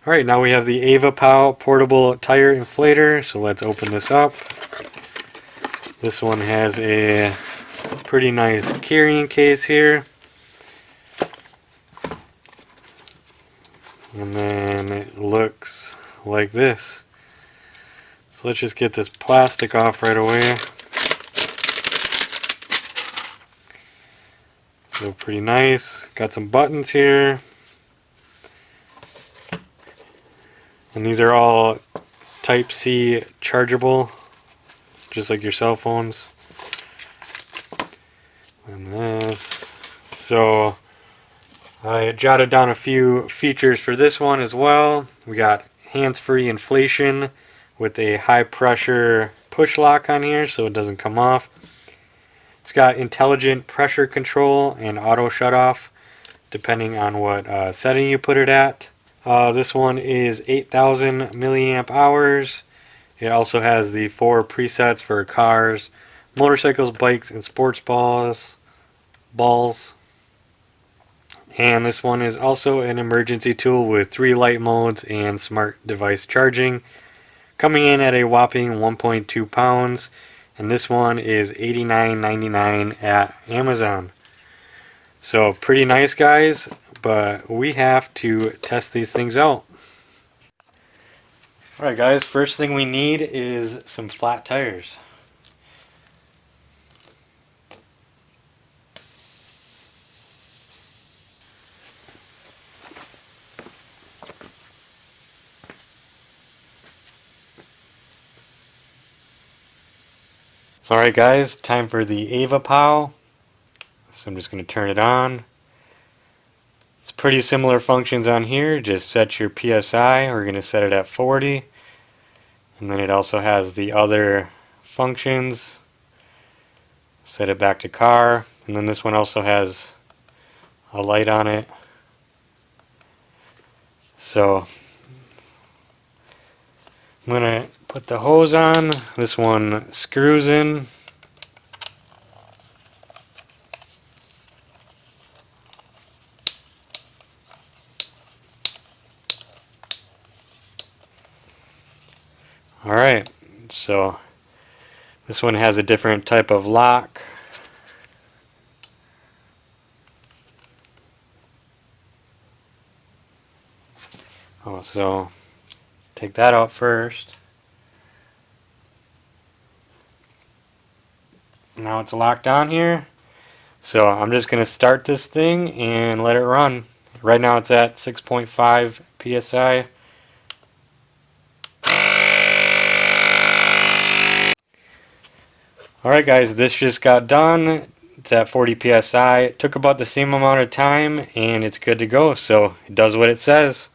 Alright, now we have the AVAPOW portable tire inflator, so let's open this up. This one has a pretty nice carrying case here. And then it looks like this. So let's just get this plastic off right away. So pretty nice. Got some buttons here. And these are all Type-C chargeable, just like your cell phones. And this. So I jotted down a few features for this one as well. We got hands-free inflation with a high pressure push lock on here so it doesn't come off. It's got intelligent pressure control and auto shut off depending on what setting you put it at. This one is 8,000 milliamp hours. It also has the 4 presets for cars, motorcycles, bikes, and sports balls. And this one is also an emergency tool with 3 light modes and smart device charging, coming in at a whopping 1.2 pounds. And this one is $89.99 at Amazon. So pretty nice, guys, but we have to test these things out. Alright guys, first thing we need is some flat tires. Alright guys, time for the AVAPOW. So I'm just going to turn it on. It's pretty similar functions on here. Just set your PSI. We're going to set it at 40. And then it also has the other functions. Set it back to car. And then this one also has a light on it. So I'm going to put the hose on. This one screws in. Alright, so this one has a different type of lock. So take that out first. Now it's locked on here. So I'm just going to start this thing and let it run. Right now it's at 6.5 PSI. Alright guys, this just got done. It's at 40 PSI. It took about the same amount of time and it's good to go. So it does what it says.